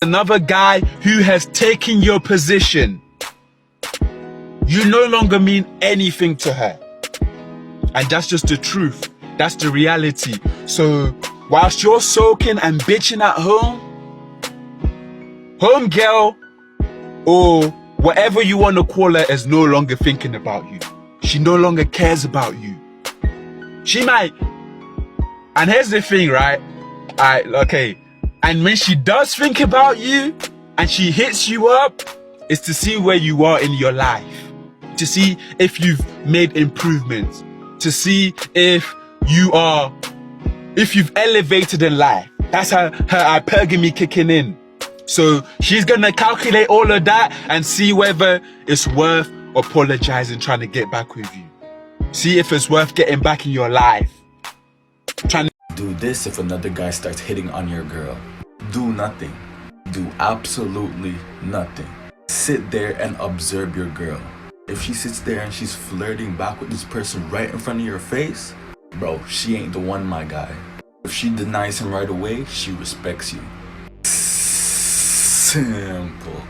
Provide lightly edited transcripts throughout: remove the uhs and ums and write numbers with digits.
Another guy who has taken your position. You no longer mean anything to her. And that's just the truth. That's the reality. So whilst you're soaking and bitching at home, home girl, or whatever you want to call her, is no longer thinking about you. She no longer cares about you. She might. And here's the thing, right? Okay. And when she does think about you and she hits you up, it's to see where you are in your life. To see if you've made improvements. To see if you've elevated in life. That's her hypergamy kicking in. So she's gonna calculate all of that and see whether it's worth apologizing, trying to get back with you. See if it's worth getting back in your life. Do this if another guy starts hitting on your girl. Do nothing. Do absolutely nothing. Sit there and observe your girl. If she sits there and she's flirting back with this person right in front of your face, bro, she ain't the one, my guy. If she denies him right away, she respects you. Simple.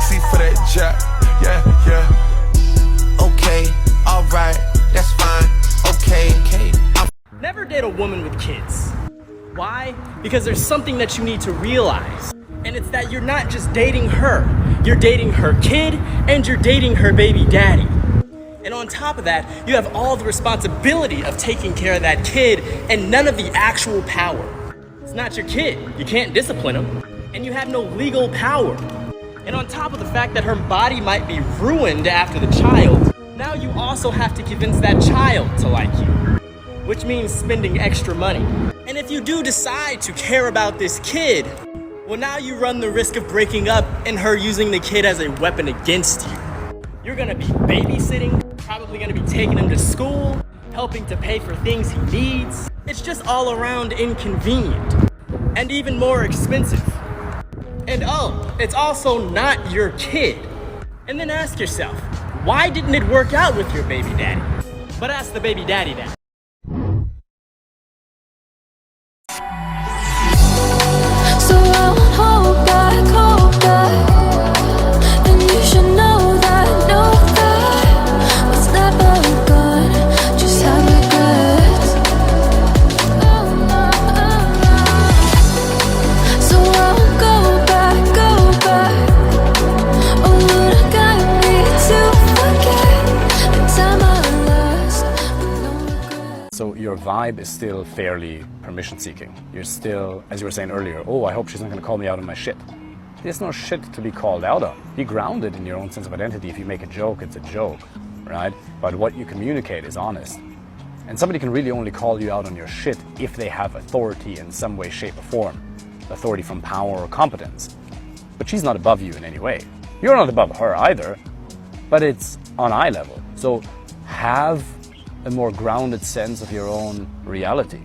See for that jack, yeah. Okay, alright, that's fine. Okay. Never date a woman with kids. Why? Because there's something that you need to realize. And it's that you're not just dating her. You're dating her kid and you're dating her baby daddy. And on top of that, you have all the responsibility of taking care of that kid and none of the actual power. It's not your kid. You can't discipline him. And you have no legal power. And on top of the fact that her body might be ruined after the child, now you also have to convince that child to like you, which means spending extra money. And if you do decide to care about this kid, well, now you run the risk of breaking up and her using the kid as a weapon against you. You're gonna be babysitting, probably gonna be taking him to school, helping to pay for things he needs. It's just all around inconvenient and even more expensive. And oh, it's also not your kid. And then ask yourself, why didn't it work out with your baby daddy? But ask the baby daddy that. So I won't hold back, and you should know that what's never good, just have regrets. So I won't go back, oh, would I got me to forget the time I lost with no regrets. So your vibe is still fairly permission seeking. You're still, as you were saying earlier, oh, I hope she's not going to call me out on my shit. There's no shit to be called out on. Be grounded in your own sense of identity. If you make a joke, it's a joke, right? But what you communicate is honest. And somebody can really only call you out on your shit if they have authority in some way, shape, or form. Authority from power or competence. But she's not above you in any way. You're not above her either, but it's on eye level. So have a more grounded sense of your own reality.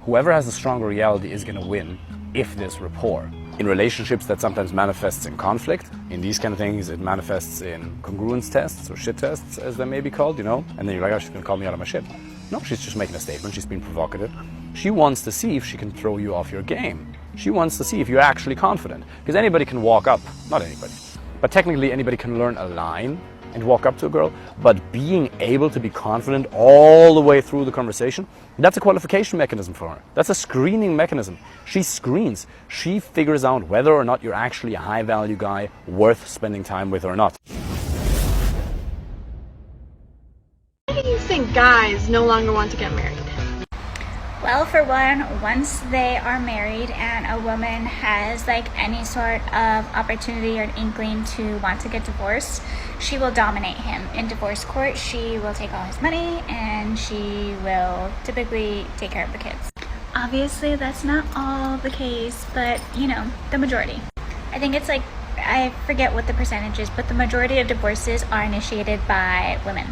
Whoever has a stronger reality is going to win if there's rapport. In relationships, that sometimes manifests in conflict. In these kind of things, it manifests in congruence tests or shit tests, as they may be called, you know? And then you're like, oh, she's going to call me out on my shit. No, she's just making a statement. She's being provocative. She wants to see if she can throw you off your game. She wants to see if you're actually confident. Because anybody can walk up, not anybody, but technically anybody can learn a line and walk up to a girl, but being able to be confident all the way through the conversation, that's a qualification mechanism for her. That's a screening mechanism. She screens. She figures out whether or not you're actually a high-value guy worth spending time with or not. Why do you think guys no longer want to get married? Well, for one, once they are married and a woman has like any sort of opportunity or an inkling to want to get divorced, she will dominate him. In divorce court, she will take all his money and she will typically take care of the kids. Obviously, that's not all the case, but you know, the majority. I think it's like, I forget what the percentage is, but the majority of divorces are initiated by women.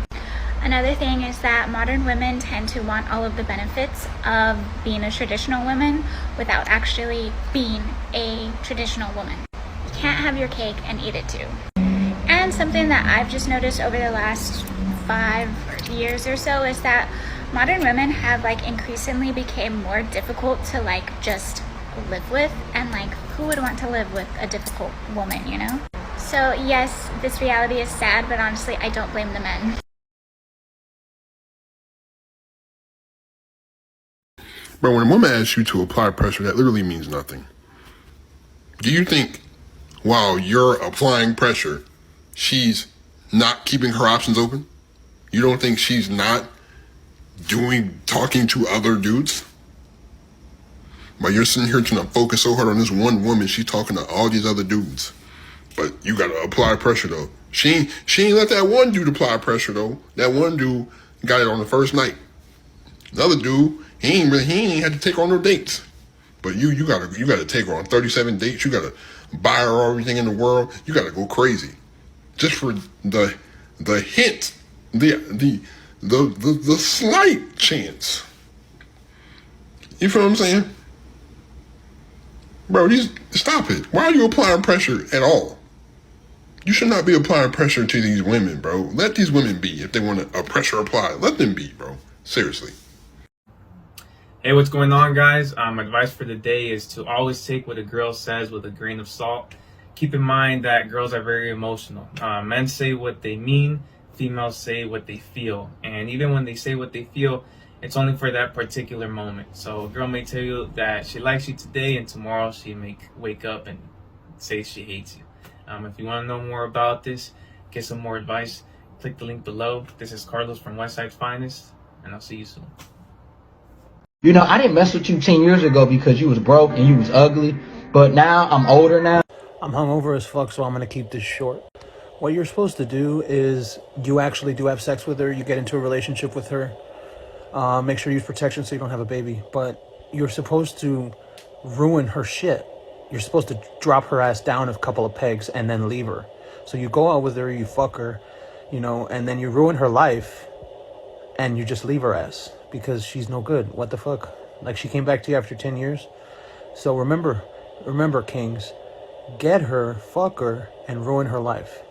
Another thing is that modern women tend to want all of the benefits of being a traditional woman without actually being a traditional woman. You can't have your cake and eat it too. And something that I've just noticed over the last 5 years or so is that Modern women have like increasingly became more difficult to like just live with, and like who would want to live with a difficult woman, you know? So yes, this reality is sad, but honestly I don't blame the men. But when a woman asks you to apply pressure, that literally means nothing. Do you think while you're applying pressure, she's not keeping her options open? You don't think she's not talking to other dudes? But you're sitting here trying to focus so hard on this one woman, she's talking to all these other dudes. But you gotta apply pressure though. She ain't let that one dude apply pressure though. That one dude got it on the first night. The other dude, he ain't had to take her on no dates. But you gotta take her on 37 dates. You gotta buy her everything in the world. You gotta go crazy, just for the hint, the slight chance. You feel what I'm saying, bro? Stop it. Why are you applying pressure at all? You should not be applying pressure to these women, bro. Let these women be. If they want a pressure applied, let them be, bro. Seriously. Hey, what's going on, guys? Advice for the day is to always take what a girl says with a grain of salt. Keep in mind that girls are very emotional. Men say what they mean, females say what they feel. And even when they say what they feel, it's only for that particular moment. So a girl may tell you that she likes you today, and tomorrow she may wake up and say she hates you. If you want to know more about this, get some more advice, click the link below. This is Carlos from Westside's Finest, and I'll see you soon. You know, I didn't mess with you 10 years ago because you was broke and you was ugly, but now I'm older now. I'm hungover as fuck, so I'm gonna keep this short. What you're supposed to do is you actually do have sex with her, you get into a relationship with her, make sure you use protection so you don't have a baby, but you're supposed to ruin her shit. You're supposed to drop her ass down a couple of pegs and then leave her. So you go out with her, you fuck her, you know, and then you ruin her life and you just leave her ass because she's no good. What the fuck? Like, she came back to you after 10 years. So remember, kings, get her, fuck her, and ruin her life.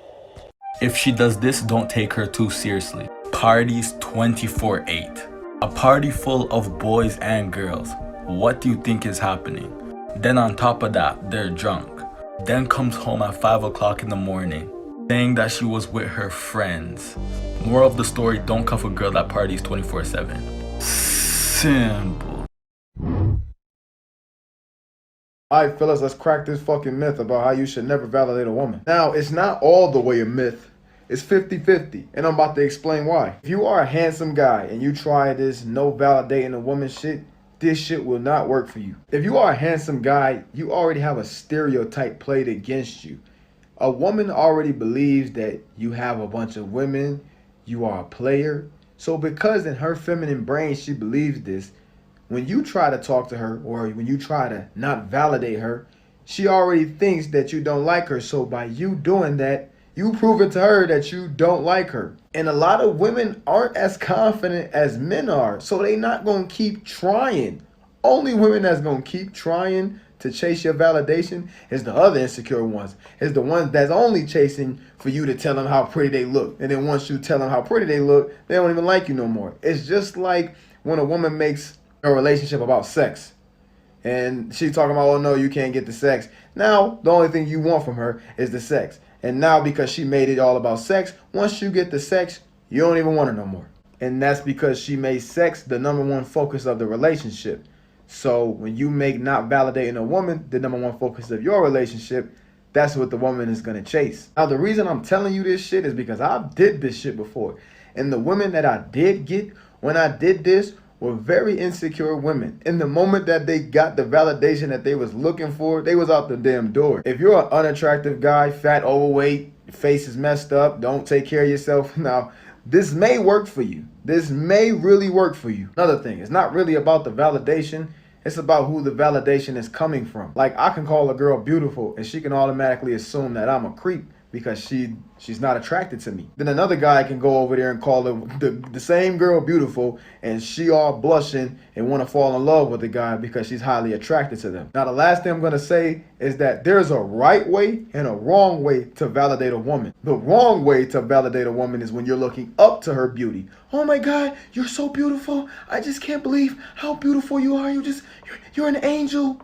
If she does this, don't take her too seriously. Parties 24/8. A party full of boys and girls. What do you think is happening? Then on top of that, they're drunk. Then comes home at 5 o'clock in the morning, saying that she was with her friends. Moral of the story, don't cuff a girl that parties 24/7. Simple. Alright, fellas, let's crack this fucking myth about how you should never validate a woman. Now, it's not all the way a myth. It's 50-50, and I'm about to explain why. If you are a handsome guy and you try this no validating a woman shit, this shit will not work for you. If you are a handsome guy, you already have a stereotype played against you. A woman already believes that you have a bunch of women, you are a player. So because in her feminine brain she believes this, when you try to talk to her or when you try to not validate her, she already thinks that you don't like her. So by you doing that, you proving to her that you don't like her. And a lot of women aren't as confident as men are, so they not gonna keep trying. Only women that's gonna keep trying to chase your validation is the other insecure ones. Is the ones that's only chasing for you to tell them how pretty they look. And then once you tell them how pretty they look, they don't even like you no more. It's just like when a woman makes a relationship about sex. And she's talking about, oh no, you can't get the sex. Now, the only thing you want from her is the sex. And now because she made it all about sex, once you get the sex, you don't even want her no more. And that's because she made sex the #1 focus of the relationship. So when you make not validating a woman the #1 focus of your relationship, that's what the woman is going to chase. Now, the reason I'm telling you this shit is because I did this shit before. And the women that I did get when I did this were very insecure women. In the moment that they got the validation that they was looking for, they was out the damn door. If you're an unattractive guy, fat, overweight, face is messed up, don't take care of yourself, now, this may work for you. This may really work for you. Another thing, it's not really about the validation. It's about who the validation is coming from. Like, I can call a girl beautiful and she can automatically assume that I'm a creep because she's not attracted to me. Then another guy can go over there and call the same girl beautiful, and she all blushing and want to fall in love with the guy because she's highly attracted to them. Now the last thing I'm going to say is that there's a right way and a wrong way to validate a woman. The wrong way to validate a woman is when you're looking up to her beauty. Oh my God, you're so beautiful. I just can't believe how beautiful you are. You're an angel.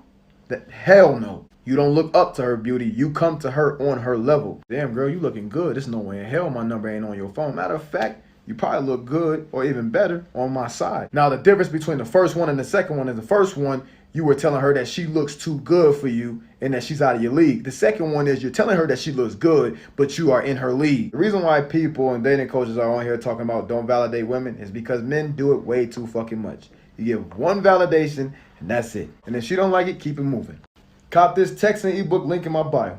Hell no. You don't look up to her beauty. You come to her on her level. Damn, girl, you looking good. There's no way in hell my number ain't on your phone. Matter of fact, you probably look good or even better on my side. Now, the difference between the first one and the second one is the first one, you were telling her that she looks too good for you and that she's out of your league. The second one is you're telling her that she looks good, but you are in her league. The reason why people and dating coaches are on here talking about don't validate women is because men do it way too fucking much. You give one validation and that's it. And if she don't like it, keep it moving. Cop this text and ebook link in my bio.